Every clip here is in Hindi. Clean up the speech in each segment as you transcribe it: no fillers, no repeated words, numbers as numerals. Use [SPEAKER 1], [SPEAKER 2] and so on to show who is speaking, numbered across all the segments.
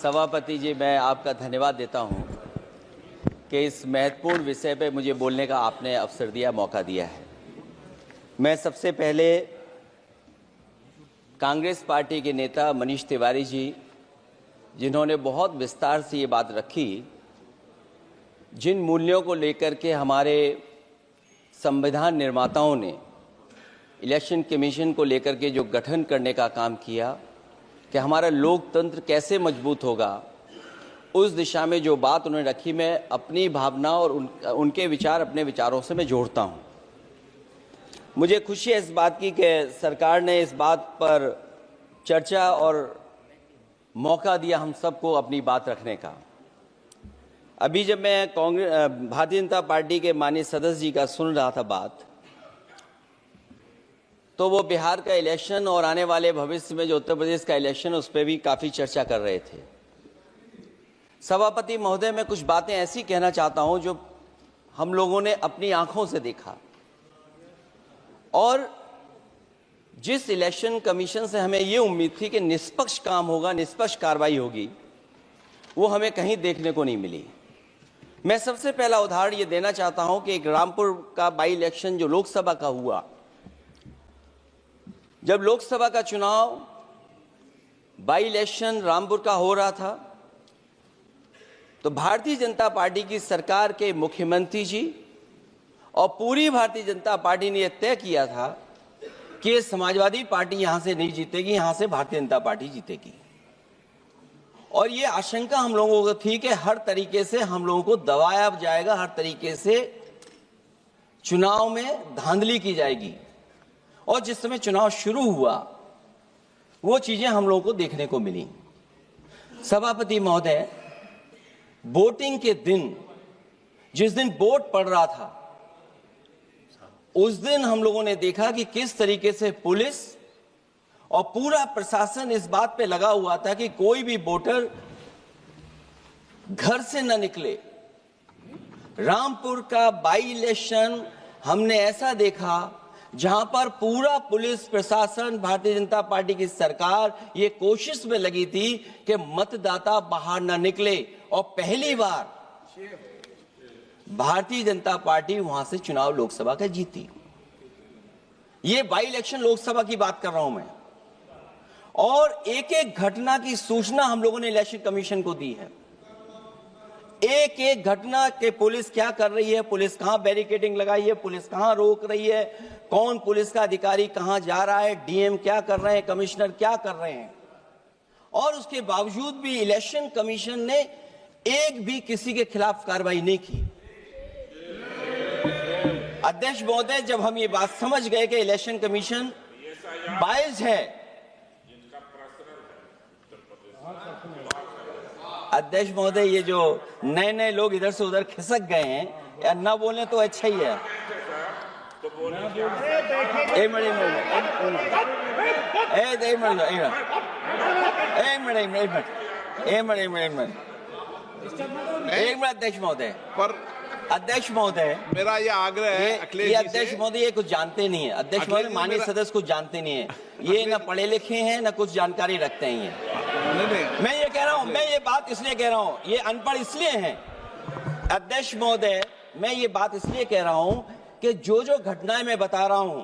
[SPEAKER 1] सभापति जी, मैं आपका धन्यवाद देता हूं कि इस महत्वपूर्ण विषय पे मुझे बोलने का आपने अवसर दिया, मौका दिया है। मैं सबसे पहले कांग्रेस पार्टी के नेता मनीष तिवारी जी, जिन्होंने बहुत विस्तार से ये बात रखी, जिन मूल्यों को लेकर के हमारे संविधान निर्माताओं ने इलेक्शन कमीशन को लेकर के जो गठन करने का काम किया कि हमारा लोकतंत्र कैसे मजबूत होगा, उस दिशा में जो बात उन्होंने रखी, मैं अपनी भावना और उनके विचार अपने विचारों से मैं जोड़ता हूं। मुझे खुशी है इस बात की कि सरकार ने इस बात पर चर्चा और मौका दिया हम सबको अपनी बात रखने का। अभी जब मैं भारतीय जनता पार्टी के माननीय सदस्य जी का सुन रहा था बात, तो वो बिहार का इलेक्शन और आने वाले भविष्य में जो उत्तर प्रदेश का इलेक्शन, उस पर भी काफ़ी चर्चा कर रहे थे। सभापति महोदय, मैं कुछ बातें ऐसी कहना चाहता हूं जो हम लोगों ने अपनी आंखों से देखा, और जिस इलेक्शन कमीशन से हमें ये उम्मीद थी कि निष्पक्ष काम होगा, निष्पक्ष कार्रवाई होगी, वो हमें कहीं देखने को नहीं मिली। मैं सबसे पहला उदाहरण ये देना चाहता हूं कि एक रामपुर का बाई इलेक्शन जो लोकसभा का हुआ, जब लोकसभा का चुनाव बाई इलेक्शन रामपुर का हो रहा था, तो भारतीय जनता पार्टी की सरकार के मुख्यमंत्री जी और पूरी भारतीय जनता पार्टी ने यह तय किया था कि समाजवादी पार्टी यहां से नहीं जीतेगी, यहां से भारतीय जनता पार्टी जीतेगी। और ये आशंका हम लोगों को थी कि हर तरीके से हम लोगों को दबाया जाएगा, हर तरीके से चुनाव में धांधली की जाएगी। और जिस समय चुनाव शुरू हुआ, वो चीजें हम लोगों को देखने को मिली। सभापति महोदय, वोटिंग के दिन, जिस दिन वोट पड़ रहा था, उस दिन हम लोगों ने देखा कि किस तरीके से पुलिस और पूरा प्रशासन इस बात पे लगा हुआ था कि कोई भी वोटर घर से न निकले। रामपुर का बाई इलेक्शन हमने ऐसा देखा जहां पर पूरा पुलिस प्रशासन, भारतीय जनता पार्टी की सरकार ये कोशिश में लगी थी कि मतदाता बाहर न निकले, और पहली बार भारतीय जनता पार्टी वहां से चुनाव लोकसभा का जीती। ये बाई इलेक्शन लोकसभा की बात कर रहा हूं मैं, और एक एक घटना की सूचना हम लोगों ने इलेक्शन कमीशन को दी है। एक एक घटना के पुलिस क्या कर रही है, पुलिस कहां बैरिकेडिंग लगाई है, पुलिस कहां रोक रही है, कौन पुलिस का अधिकारी कहां जा रहा है, डीएम क्या कर रहे हैं, कमिश्नर क्या कर रहे हैं। और उसके बावजूद भी इलेक्शन कमीशन ने एक भी किसी के खिलाफ कार्रवाई नहीं की। अध्यक्ष महोदय, जब हम ये बात समझ गए कि इलेक्शन कमीशन बायस्ड है, अध्यक्ष महोदय, ये जो नए नए लोग इधर से उधर खिसक गए हैं, या ना बोले तो अच्छा ही है। एक मिनट अध्यक्ष महोदय, पर अध्यक्ष महोदय,
[SPEAKER 2] मेरा ये आग्रह है अखिलेश जी से।
[SPEAKER 1] अध्यक्ष महोदय ये कुछ जानते नहीं है। अध्यक्ष महोदय, माननीय सदस्य कुछ जानते नहीं है, ये ना पढ़े लिखे हैं ना कुछ जानकारी रखते हैं। नहीं। मैं ये कह रहा हूं, मैं ये बात इसलिए कह रहा हूं, ये अनपढ़ इसलिए हैं। अध्यक्ष महोदय, मैं ये बात इसलिए कह रहा हूं कि जो जो घटनाएं मैं बता रहा हूं,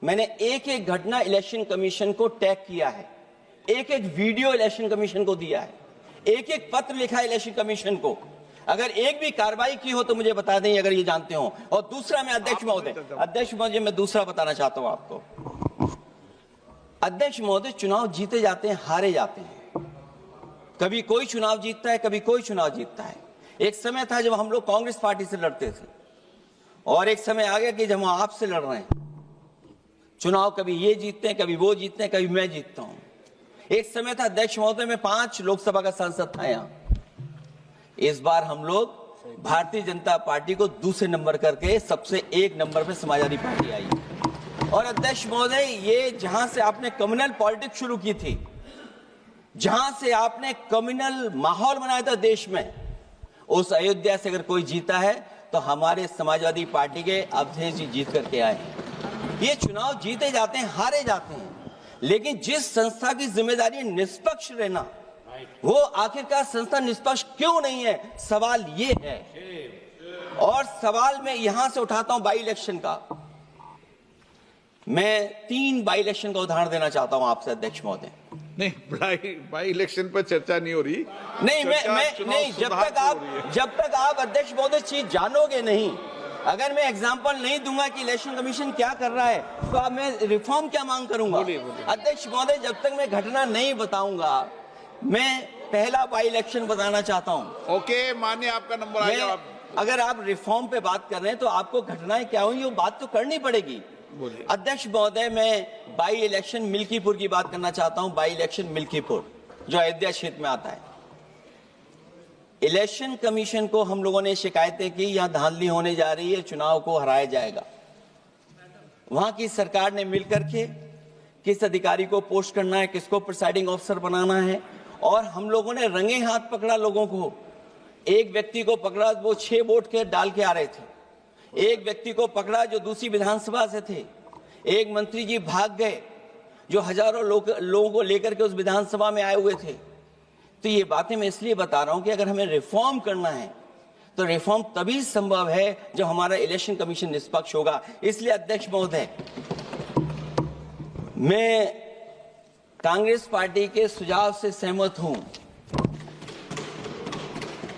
[SPEAKER 1] मैंने एक एक घटना इलेक्शन कमीशन को टैग किया है, एक एक वीडियो इलेक्शन कमीशन को दिया है, एक एक पत्र लिखा है इलेक्शन कमीशन को। अगर एक भी कार्रवाई की हो तो मुझे बता दें, अगर ये जानते हो। और दूसरा, मैं अध्यक्ष महोदय, मैं दूसरा बताना चाहता हूं आपको। अध्यक्ष महोदय, चुनाव जीते जाते हैं, हारे जाते हैं। कभी कोई चुनाव जीतता है, कभी कोई चुनाव जीतता है। एक समय था जब हम लोग कांग्रेस पार्टी से लड़ते थे, और एक समय आ गया कि जब हम आपसे लड़ रहे हैं चुनाव, कभी ये जीतते हैं, कभी वो जीतते हैं, कभी मैं जीतता हूं। एक समय था अध्यक्ष महोदय, में 5 लोकसभा का सांसद था यहां। इस बार हम लोग भारतीय जनता पार्टी को दूसरे नंबर करके सबसे 1 नंबर पे समाजवादी पार्टी आई। और अध्यक्ष महोदय, ये जहां से आपने कम्युनल पॉलिटिक्स शुरू की थी, जहां से आपने कम्युनल माहौल बनाया था देश में, उस अयोध्या से अगर कोई जीता है तो हमारे समाजवादी पार्टी के अवधेश जी जीत करके आए। ये चुनाव जीते जाते हैं, हारे जाते हैं, लेकिन जिस संस्था की जिम्मेदारी निष्पक्ष रहना, वो आखिरकार संस्था निष्पक्ष क्यों नहीं है, सवाल ये है। और सवाल मैं यहां से उठाता हूं बाई इलेक्शन का। मैं 3 बाई इलेक्शन का उदाहरण देना चाहता हूं आपसे अध्यक्ष महोदय।
[SPEAKER 2] नहीं, बाई इलेक्शन पर चर्चा नहीं हो रही।
[SPEAKER 1] नहीं, मैं नहीं, जब तक आप अध्यक्ष महोदय चीज जानोगे नहीं, अगर मैं एग्जांपल नहीं दूंगा कि इलेक्शन कमीशन क्या कर रहा है, तो अब मैं रिफॉर्म क्या मांग करूंगा। अध्यक्ष महोदय, जब तक मैं घटना नहीं बताऊंगा, मैं पहला बाई इलेक्शन बताना चाहता हूं।
[SPEAKER 2] ओके, मानिए आपका नंबर आएगा।
[SPEAKER 1] अगर आप रिफॉर्म पे बात कर रहे हैं तो आपको घटनाएं क्या हुई वो बात तो करनी पड़ेगी। अध्यक्ष महोदय, मैं बाई इलेक्शन मिल्कीपुर की बात करना चाहता हूं। बाई इलेक्शन मिल्कीपुर जो अयोध्या क्षेत्र में आता है। इलेक्शन कमीशन को हम लोगों ने शिकायतें की, यहां धांधली होने जा रही है, चुनाव को हराया जाएगा। वहां की सरकार ने मिलकर के किस अधिकारी को पोस्ट करना है, किसको प्रिसाइडिंग ऑफिसर बनाना है, और हम लोगों ने रंगे हाथ पकड़ा लोगों को। एक व्यक्ति को पकड़ा, वो 6 वोट के डाल के आ रहे थे। एक व्यक्ति को पकड़ा जो दूसरी विधानसभा से थे। एक मंत्री जी भाग गए जो हजारों लोगों को लेकर के उस विधानसभा में आए हुए थे। तो ये बातें मैं इसलिए बता रहा हूं कि अगर हमें रिफॉर्म करना है तो रिफॉर्म तभी संभव है जब हमारा इलेक्शन कमीशन निष्पक्ष होगा। इसलिए अध्यक्ष महोदय, मैं कांग्रेस पार्टी के सुझाव से सहमत हूं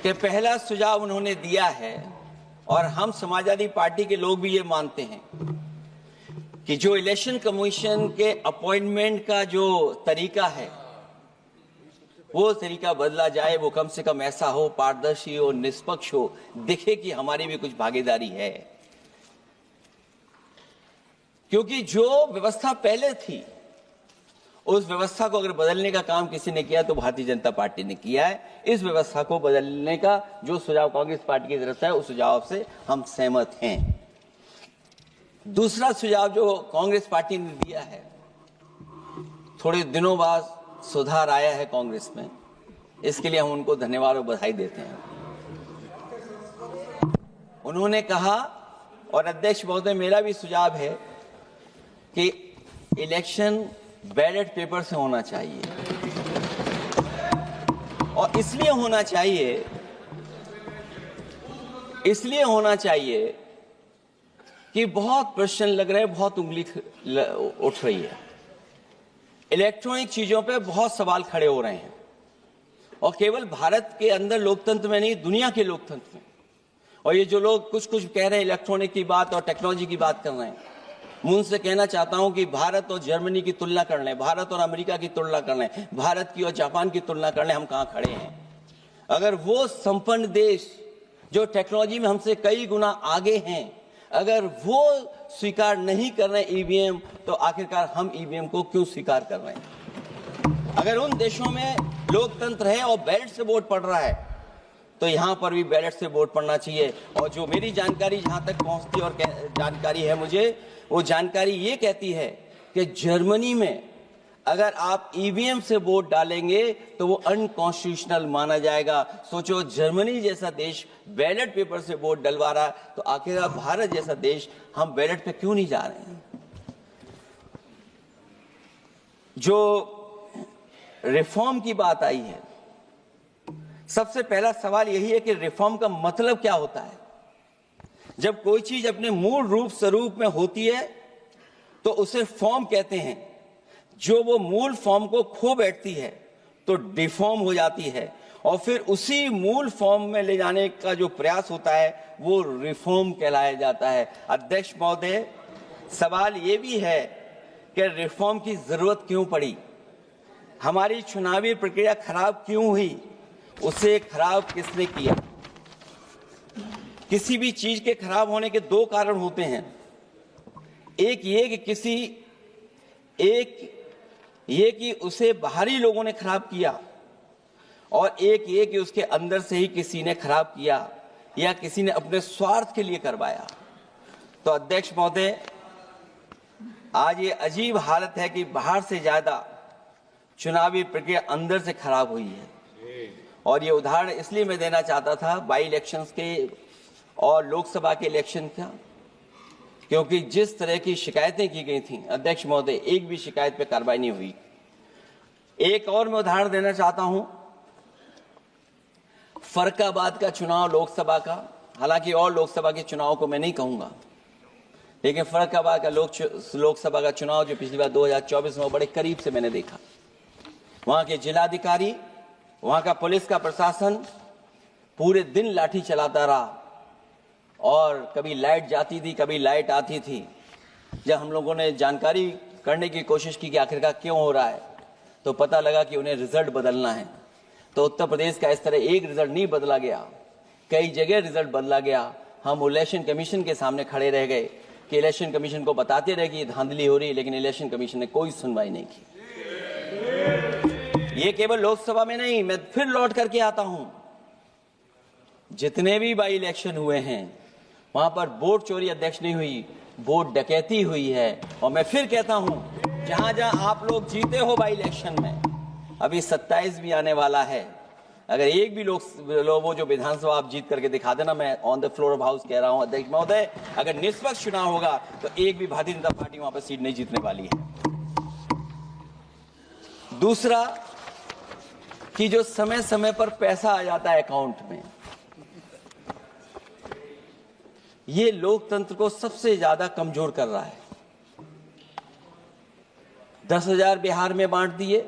[SPEAKER 1] कि पहला सुझाव उन्होंने दिया है, और हम समाजवादी पार्टी के लोग भी ये मानते हैं कि जो इलेक्शन कमीशन के अपॉइंटमेंट का जो तरीका है वो तरीका बदला जाए। वो कम से कम ऐसा हो, पारदर्शी हो, निष्पक्ष हो, दिखे कि हमारी भी कुछ भागीदारी है। क्योंकि जो व्यवस्था पहले थी उस व्यवस्था को अगर बदलने का काम किसी ने किया तो भारतीय जनता पार्टी ने किया है। इस व्यवस्था को बदलने का जो सुझाव कांग्रेस पार्टी की तरफ से है उस सुझाव से हम सहमत हैं। दूसरा सुझाव जो कांग्रेस पार्टी ने दिया है, थोड़े दिनों बाद सुधार आया है कांग्रेस में, इसके लिए हम उनको धन्यवाद और बधाई देते हैं। उन्होंने कहा, और अध्यक्ष महोदय मेरा भी सुझाव है, कि इलेक्शन बैलेट पेपर से होना चाहिए। और इसलिए होना चाहिए कि बहुत प्रश्न लग रहे हैं, बहुत उंगली उठ रही है। इलेक्ट्रॉनिक चीजों पे बहुत सवाल खड़े हो रहे हैं, और केवल भारत के अंदर लोकतंत्र में नहीं, दुनिया के लोकतंत्र में। और ये जो लोग कुछ कह रहे हैं इलेक्ट्रॉनिक की बात और टेक्नोलॉजी की बात कर रहे हैं, मैं उनसे कहना चाहता हूं कि भारत और जर्मनी की तुलना कर लें, भारत और अमेरिका की तुलना कर लें, भारत की और जापान की तुलना कर लें, हम कहां खड़े हैं। अगर वो संपन्न देश जो टेक्नोलॉजी में हमसे कई गुना आगे हैं, अगर वो स्वीकार नहीं कर रहे ईवीएम, तो आखिरकार हम ईवीएम को क्यों स्वीकार कर रहे हैं। अगर उन देशों में लोकतंत्र है और बैलेट से वोट पड़ रहा है, तो यहां पर भी बैलेट से वोट पड़ना चाहिए। और जो मेरी जानकारी जहां तक पहुंचती और जानकारी है मुझे, वो जानकारी ये कहती है कि जर्मनी में अगर आप ईवीएम से वोट डालेंगे तो वो अनकॉन्स्टिट्यूशनल माना जाएगा। सोचो, जर्मनी जैसा देश बैलेट पेपर से वोट डलवा रहा, तो आखिरकार भारत जैसा देश हम बैलेट पे क्यों नहीं जा रहे हैं। जो रिफॉर्म की बात आई है, सबसे पहला सवाल यही है कि रिफॉर्म का मतलब क्या होता है। जब कोई चीज अपने मूल रूप स्वरूप में होती है तो उसे फॉर्म कहते हैं। जो वो मूल फॉर्म को खो बैठती है तो डिफॉर्म हो जाती है, और फिर उसी मूल फॉर्म में ले जाने का जो प्रयास होता है वो रिफॉर्म कहलाया जाता है। अध्यक्ष महोदय, सवाल ये भी है कि रिफॉर्म की जरूरत क्यों पड़ी, हमारी चुनावी प्रक्रिया खराब क्यों हुई, उसे खराब किसने किया। किसी भी चीज के खराब होने के 2 कारण होते हैं। एक ये कि उसे बाहरी लोगों ने खराब किया, और एक ये कि उसके अंदर से ही किसी ने खराब किया या किसी ने अपने स्वार्थ के लिए करवाया। तो अध्यक्ष महोदय, आज ये अजीब हालत है कि बाहर से ज्यादा चुनावी प्रक्रिया अंदर से खराब हुई है। और ये उदाहरण इसलिए मैं देना चाहता था बाई इलेक्शंस के और लोकसभा के इलेक्शन का, क्योंकि जिस तरह की शिकायतें की गई थी अध्यक्ष महोदय, एक भी शिकायत पे कार्रवाई नहीं हुई। एक और मैं उदाहरण देना चाहता हूं फर्रुखाबाद का चुनाव लोकसभा का, हालांकि और लोकसभा के चुनाव को मैं नहीं कहूंगा, लेकिन फर्रुखाबाद का लोकसभा का चुनाव जो पिछली बार 2024 में बड़े करीब से मैंने देखा। वहां के जिलाधिकारी, वहां का पुलिस का प्रशासन पूरे दिन लाठी चलाता रहा और कभी लाइट जाती थी, कभी लाइट आती थी। जब हम लोगों ने जानकारी करने की कोशिश की कि आखिरकार क्यों हो रहा है, तो पता लगा कि उन्हें रिजल्ट बदलना है। तो उत्तर प्रदेश का इस तरह एक रिजल्ट नहीं बदला गया, कई जगह रिजल्ट बदला गया। हम इलेक्शन कमीशन के सामने खड़े रह गए कि इलेक्शन कमीशन को बताते रहे कि ये धांधली हो रही है, लेकिन इलेक्शन कमीशन ने कोई सुनवाई नहीं की। ये केवल लोकसभा में नहीं, मैं फिर लौट करके आता हूं, जितने भी बाई इलेक्शन हुए हैं वहां पर वोट चोरी अध्यक्ष नहीं हुई, वोट डकैती हुई है। और मैं फिर कहता हूं, जहां जहां आप लोग जीते हो बाई इलेक्शन में, अभी 27 भी आने वाला है, अगर एक भी लोग वो जो विधानसभा आप जीत करके दिखा देना, मैं on the floor of house कह रहा हूं अध्यक्ष महोदय, अगर निष्पक्ष चुनाव होगा तो एक भी भारतीय जनता पार्टी वहां पर सीट नहीं जीतने वाली है। दूसरा कि जो समय समय पर पैसा आ जाता है अकाउंट में, ये लोकतंत्र को सबसे ज्यादा कमजोर कर रहा है। 10,000 बिहार में बांट दिए।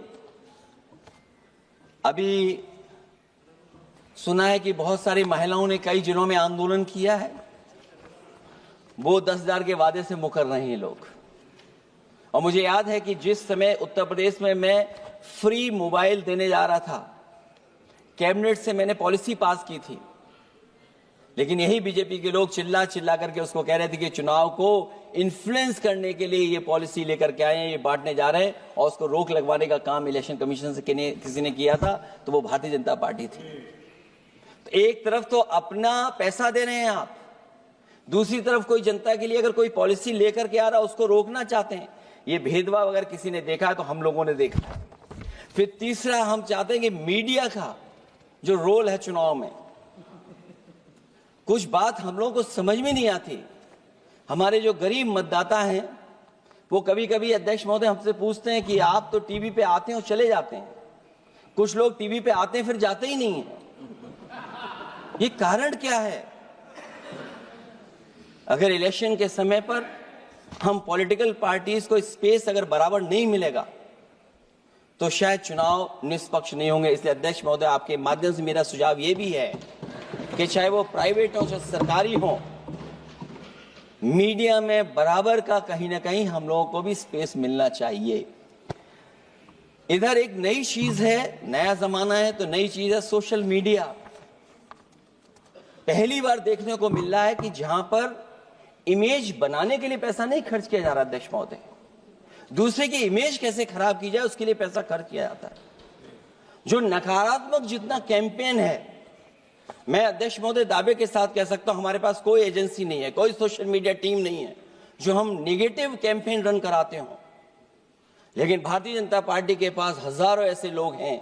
[SPEAKER 1] अभी सुना है कि बहुत सारी महिलाओं ने कई जिलों में आंदोलन किया है, वो 10,000 के वादे से मुकर रहे हैं लोग। और मुझे याद है कि जिस समय उत्तर प्रदेश में मैं फ्री मोबाइल देने जा रहा था, कैबिनेट से मैंने पॉलिसी पास की थी, लेकिन यही बीजेपी के लोग चिल्ला चिल्ला करके उसको कह रहे थे कि चुनाव को इन्फ्लुएंस करने के लिए ये पॉलिसी लेकर के आए हैं, ये बांटने जा रहे हैं, और उसको रोक लगवाने का काम इलेक्शन कमीशन से किसी ने किया था, तो वो भारतीय जनता पार्टी थी। तो एक तरफ तो अपना पैसा दे रहे हैं आप, दूसरी तरफ कोई जनता के लिए अगर कोई पॉलिसी लेकर के आ रहा है उसको रोकना चाहते हैं। ये भेदभाव अगर किसी ने देखा है तो हम लोगों ने देखा है। फिर तीसरा, हम चाहते हैं कि मीडिया का जो रोल है चुनाव में, कुछ बात हम लोगों को समझ में नहीं आती। हमारे जो गरीब मतदाता हैं वो कभी कभी अध्यक्ष महोदय हमसे पूछते हैं कि आप तो टीवी पे आते हैं और चले जाते हैं, कुछ लोग टीवी पे आते हैं फिर जाते ही नहीं है, ये कारण क्या है? अगर इलेक्शन के समय पर हम पॉलिटिकल पार्टीज को स्पेस अगर बराबर नहीं मिलेगा तो शायद चुनाव निष्पक्ष नहीं होंगे। इसलिए अध्यक्ष महोदय, आपके माध्यम से मेरा सुझाव ये भी है कि चाहे वो प्राइवेट हो चाहे सरकारी हो, मीडिया में बराबर का कहीं ना कहीं हम लोगों को भी स्पेस मिलना चाहिए। इधर एक नई चीज है, नया जमाना है, तो नई चीज है सोशल मीडिया। पहली बार देखने को मिल रहा है कि जहां पर इमेज बनाने के लिए पैसा नहीं खर्च किया जा रहा अध्यक्ष महोदय, दूसरे की इमेज कैसे खराब की जाए उसके लिए पैसा खर्च किया जाता है। जो नकारात्मक जितना कैंपेन है, मैं अध्यक्ष महोदय दावे के साथ कह सकता हूं, हमारे पास कोई एजेंसी नहीं है, कोई सोशल मीडिया टीम नहीं है जो हम नेगेटिव कैंपेन रन कराते हो, लेकिन भारतीय जनता पार्टी के पास हजारों ऐसे लोग हैं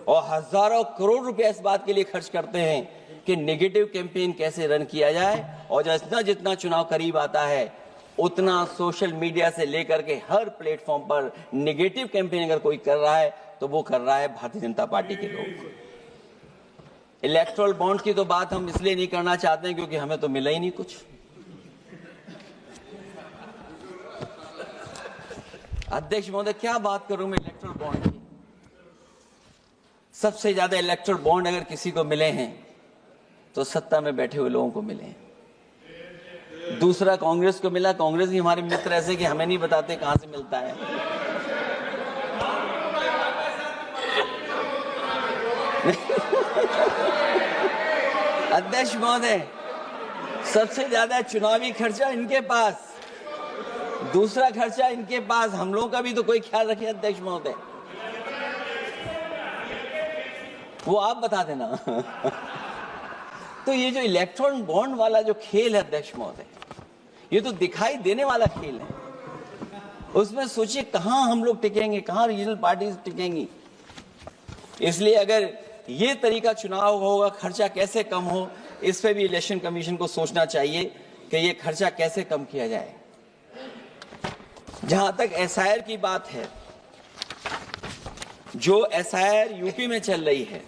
[SPEAKER 1] और हजारों करोड़ रुपए इस बात के लिए खर्च करते हैं कि नेगेटिव कैंपेन कैसे रन किया जाए। और जितना जितना चुनाव करीब आता है उतना सोशल मीडिया से लेकर के हर प्लेटफॉर्म पर नेगेटिव कैंपेन अगर कोई कर रहा है तो वो कर रहा है भारतीय जनता पार्टी के लोग। इलेक्टोरल बॉन्ड की तो बात हम इसलिए नहीं करना चाहते हैं क्योंकि हमें तो मिला ही नहीं कुछ। अध्यक्ष महोदय, क्या बात करूं मैं इलेक्टोरल बॉन्ड की? सबसे ज्यादा इलेक्टोरल बॉन्ड अगर किसी को मिले हैं तो सत्ता में बैठे हुए लोगों को मिले हैं। दूसरा कांग्रेस को मिला। कांग्रेस ही हमारे मित्र ऐसे कि हमें नहीं बताते कहां से मिलता है। अध्यक्ष महोदय, सबसे ज्यादा चुनावी खर्चा इनके पास, दूसरा खर्चा इनके पास। हम लोगों का भी तो कोई ख्याल रखे अध्यक्ष महोदय, वो आप बता देना। तो ये जो इलेक्ट्रॉन बॉन्ड वाला जो खेल है अध्यक्ष महोदय, ये तो दिखाई देने वाला खेल है। उसमें सोचिए कहां हम लोग टिकेंगे, कहां रीजनल पार्टीज टिकेंगी। इसलिए अगर ये तरीका चुनाव होगा, खर्चा कैसे कम हो, इस पे भी इलेक्शन कमीशन को सोचना चाहिए कि ये खर्चा कैसे कम किया जाए। जहां तक एसआईआर की बात है, जो एसआईआर यूपी में चल रही है,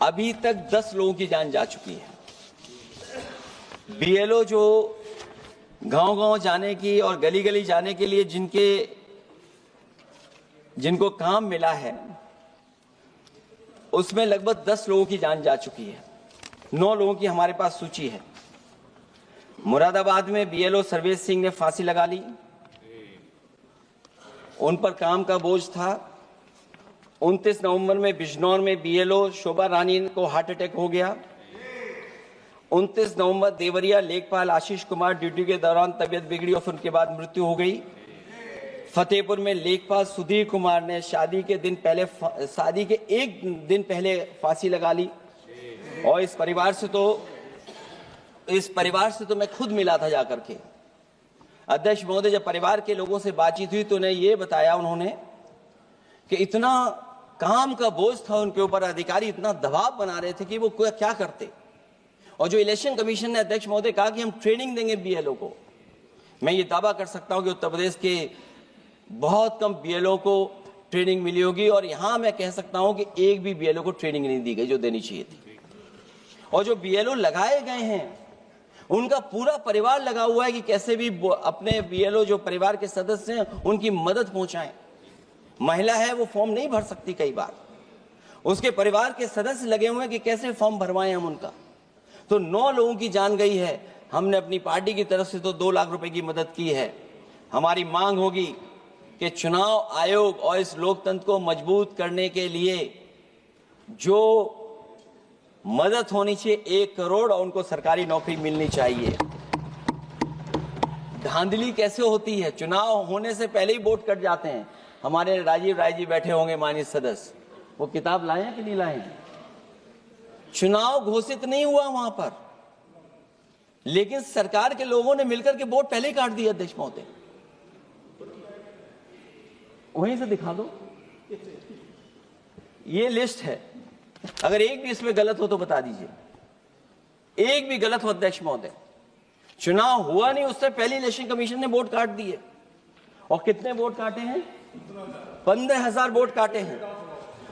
[SPEAKER 1] अभी तक 10 लोगों की जान जा चुकी है। बीएलओ जो गांव-गांव जाने की और गली-गली जाने के लिए जिनको काम मिला है, उसमें लगभग 10 लोगों की जान जा चुकी है। 9 लोगों की हमारे पास सूची है। मुरादाबाद में बीएलओ सर्वेश सिंह ने फांसी लगा ली। उन पर काम का बोझ था। 29 नवंबर में बिजनौर में बीएलओ शोभा रानी को हार्ट अटैक हो गया। 29 नवंबर देवरिया लेखपाल आशीष कुमार ड्यूटी के दौरान तबियत बिगड़ी और फिर उनके बाद मृत्यु हो गई। फतेहपुर में लेखपाल सुधीर कुमार ने शादी के एक दिन पहले फांसी लगा ली। और इस परिवार से तो मैं खुद मिला था जाकर के। अध्यक्ष महोदय, जब परिवार के लोगों से बातचीत हुई तो उन्हें ये बताया उन्होंने कि इतना काम का बोझ था उनके ऊपर, अधिकारी इतना दबाव बना रहे थे कि वो क्या करते। और जो इलेक्शन कमीशन ने अध्यक्ष महोदय कहा कि हम ट्रेनिंग देंगे बीएलओ को, मैं ये दावा कर सकता हूं कि उत्तर प्रदेश के बहुत कम बीएलओ को ट्रेनिंग मिली होगी। और यहां मैं कह सकता हूं कि एक भी बीएलओ को ट्रेनिंग नहीं दी गई जो देनी चाहिए थी। और जो बीएलओ लगाए गए हैं उनका पूरा परिवार लगा हुआ है कि कैसे भी अपने बीएलओ जो परिवार के सदस्य हैं उनकी मदद पहुंचाएं। महिला है वो फॉर्म नहीं भर सकती, कई बार उसके परिवार के सदस्य लगे हुए हैं कि कैसे फॉर्म भरवाएं हम उनका। तो 9 लोगों की जान गई है। हमने अपनी पार्टी की तरफ से तो 2 लाख रुपए की मदद की है। हमारी मांग होगी कि चुनाव आयोग और इस लोकतंत्र को मजबूत करने के लिए जो मदद होनी चाहिए 1 करोड़, और उनको सरकारी नौकरी मिलनी चाहिए। धांधली कैसे होती है, चुनाव होने से पहले ही वोट कट जाते हैं। हमारे राजीव राय जी बैठे होंगे माननीय सदस्य, वो किताब लाए हैं कि नहीं लाए हैं? चुनाव घोषित नहीं हुआ वहां पर, लेकिन सरकार के लोगों ने मिलकर के वोट पहले ही काट दिया। अध्यक्ष महोदय, वहीं से दिखा दो, ये लिस्ट है। अगर एक भी इसमें गलत हो तो बता दीजिए। एक भी गलत हो अध्यक्ष महोदय। चुनाव हुआ नहीं, उससे पहले इलेक्शन कमीशन ने वोट काट दिए। और कितने वोट काटे हैं? 15,000 वोट काटे हैं।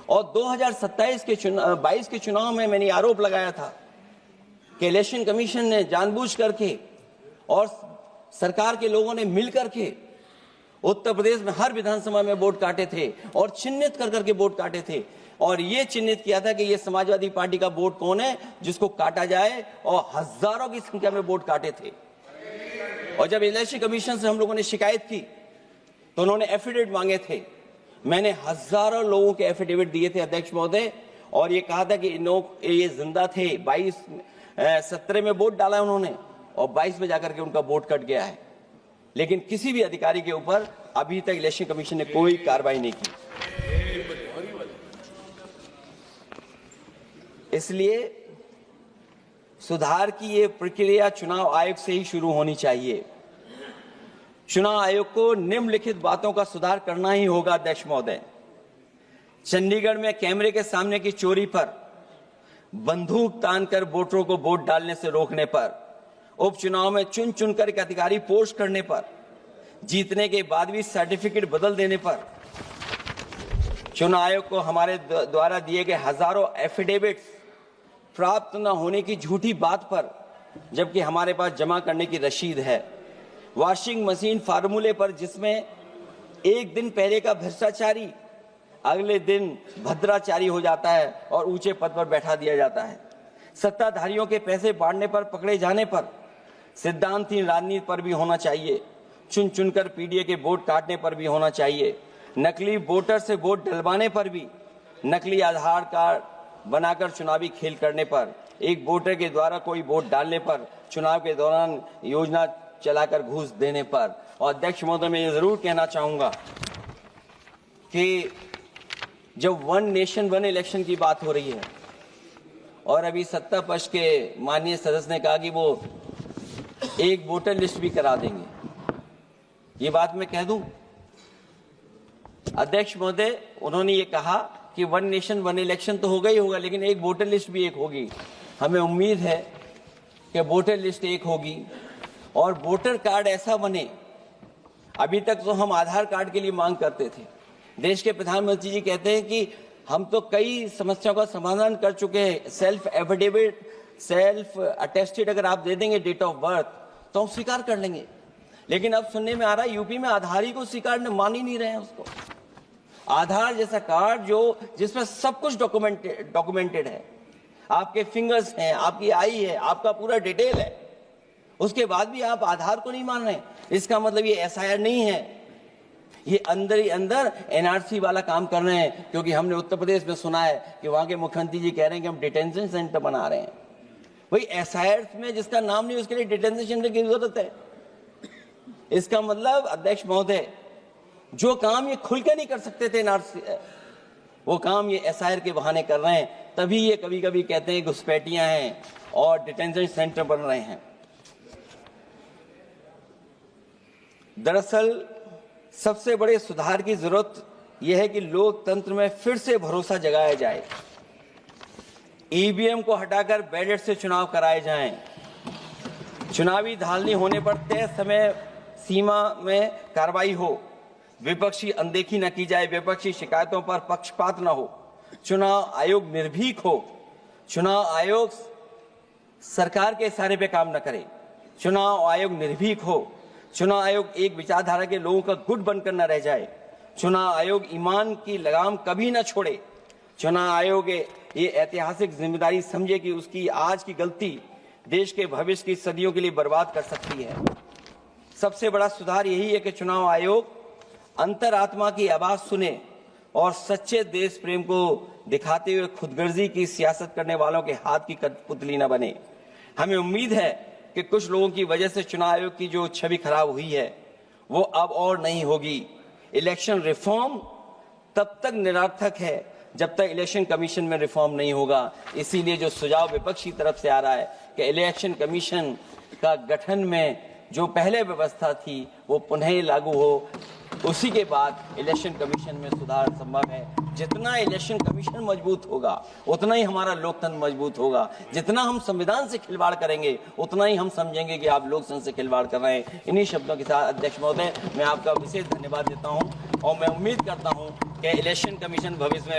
[SPEAKER 1] और 2027 के 22 के चुनाव में मैंने आरोप लगाया था कि इलेक्शन कमीशन ने जानबूझ करके और सरकार के लोगों ने मिल करके उत्तर प्रदेश में हर विधानसभा में वोट काटे थे और चिन्हित कर करके वोट काटे थे। और ये चिन्हित किया था कि ये समाजवादी पार्टी का वोट कौन है जिसको काटा जाए, और हजारों की संख्या में वोट काटे थे। और जब इलेक्शन कमीशन से हम लोगों ने शिकायत की तो उन्होंने एफिडेविट मांगे थे। मैंने हजारों लोगों के एफिडेविट दिए थे अध्यक्ष महोदय, और ये कहा था कि ये जिंदा थे। 17 में वोट डाला उन्होंने और 22 में जाकर के उनका वोट कट गया है। लेकिन किसी भी अधिकारी के ऊपर अभी तक इलेक्शन कमीशन ने कोई कार्रवाई नहीं की। इसलिए सुधार की ये प्रक्रिया चुनाव आयोग से ही शुरू होनी चाहिए। चुनाव आयोग को निम्नलिखित बातों का सुधार करना ही होगा अध्यक्ष महोदय। चंडीगढ़ में कैमरे के सामने की चोरी पर, बंदूक तानकर वोटरों को वोट डालने से रोकने पर, उपचुनाव में चुन चुनकर एक अधिकारी पोस्ट करने पर, जीतने के बाद भी सर्टिफिकेट बदल देने पर, चुनाव आयोग को हमारे द्वारा दिए गए हजारों एफिडेविट प्राप्त न होने की झूठी बात पर, जबकि हमारे पास जमा करने की रसीद है, वॉशिंग मशीन फार्मूले पर जिसमें एक दिन पहले का भ्रष्टाचारी अगले दिन भद्राचारी हो जाता है और ऊंचे पद पर बैठा दिया जाता है, सत्ताधारियों के पैसे बांटने पर पकड़े जाने पर, सिद्धांतहीन राजनीति पर भी होना चाहिए, चुन चुनकर पीडीए के वोट काटने पर भी होना चाहिए, नकली वोटर से वोट डलवाने पर भी, नकली आधार कार्ड बनाकर चुनावी खेल करने पर, एक वोटर के द्वारा कोई वोट डालने पर, चुनाव के दौरान योजना चलाकर घूस देने पर। और अध्यक्ष महोदय, मैं ये जरूर कहना चाहूंगा कि जब 1 नेशन 1 इलेक्शन की बात हो रही है और अभी सत्ता पक्ष के माननीय सदस्य ने कहा कि वो एक वोटर लिस्ट भी करा देंगे, ये बात मैं कह दूं अध्यक्ष महोदय, उन्होंने ये कहा कि 1 नेशन 1 इलेक्शन तो होगा ही होगा, लेकिन एक वोटर लिस्ट भी एक होगी। हमें उम्मीद है कि वोटर लिस्ट एक होगी और वोटर कार्ड ऐसा बने। अभी तक तो हम आधार कार्ड के लिए मांग करते थे। देश के प्रधानमंत्री जी कहते हैं कि हम तो कई समस्याओं का समाधान कर चुके हैं। सेल्फ एफिडेविट, सेल्फ अटेस्टेड अगर आप दे देंगे डेट ऑफ बर्थ तो हम स्वीकार कर लेंगे। लेकिन अब सुनने में आ रहा है यूपी में आधार ही को स्वीकार मान ही नहीं रहे हैं उसको। आधार जैसा कार्ड जो जिसमें सब कुछ डॉक्यूमेंटेड है, आपके फिंगर्स हैं, आपकी आई है, आपका पूरा डिटेल है, उसके बाद भी आप आधार को नहीं मान रहे। इसका मतलब ये एसआईआर नहीं है, ये अंदर ही अंदर एनआरसी वाला काम कर रहे हैं। क्योंकि हमने उत्तर प्रदेश में सुना है कि वहां के मुख्यमंत्री जी कह रहे हैं कि हम डिटेंशन सेंटर बना रहे हैं। वही एसआईआर में जिसका नाम नहीं उसके लिए डिटेंशन सेंटर की जरूरत है। इसका मतलब अध्यक्ष महोदय, जो काम ये खुल के नहीं कर सकते थे एनआरसी, वो काम ये एसआईआर के बहाने कर रहे हैं। तभी ये कभी कभी कहते हैं घुसपैठियां हैं और डिटेंशन सेंटर बन रहे हैं। दरअसल सबसे बड़े सुधार की जरूरत यह है कि लोकतंत्र में फिर से भरोसा जगाया जाए। ईवीएम को हटाकर बैलेट से चुनाव कराए जाएं। चुनावी धालनी होने पर तय समय सीमा में कार्रवाई हो। विपक्षी अनदेखी न की जाए, विपक्षी शिकायतों पर पक्षपात न हो। चुनाव आयोग निर्भीक हो। चुनाव आयोग सरकार के इशारे पे काम न करे। चुनाव आयोग निर्भीक हो। चुनाव आयोग एक विचारधारा के लोगों का गुट बनकर न रह जाए। चुनाव आयोग ईमान की लगाम कभी न छोड़े। चुनाव आयोग ये ऐतिहासिक जिम्मेदारी समझे कि उसकी आज की गलती देश के भविष्य की सदियों के लिए बर्बाद कर सकती है। सबसे बड़ा सुधार यही है कि चुनाव आयोग अंतरात्मा की आवाज सुने और सच्चे देश प्रेम को दिखाते हुए खुदगर्जी की सियासत करने वालों के हाथ की पुतली न बने। हमें उम्मीद है कि कुछ लोगों की वजह से चुनाव आयोग की जो छवि खराब हुई है वो अब और नहीं होगी। इलेक्शन रिफॉर्म तब तक निरर्थक है जब तक इलेक्शन कमीशन में रिफॉर्म नहीं होगा। इसीलिए जो सुझाव विपक्षी तरफ से आ रहा है कि इलेक्शन कमीशन का गठन में जो पहले व्यवस्था थी वो पुनः लागू हो, उसी के बाद इलेक्शन कमीशन में सुधार संभव है। जितना इलेक्शन कमीशन मजबूत होगा उतना ही हमारा लोकतंत्र मजबूत होगा। जितना हम संविधान से खिलवाड़ करेंगे उतना ही हम समझेंगे कि आप लोकतंत्र से खिलवाड़ कर रहे हैं। इन्हीं शब्दों के साथ अध्यक्ष महोदय मैं आपका विशेष धन्यवाद देता हूं और मैं उम्मीद करता हूं कि इलेक्शन कमीशन भविष्य में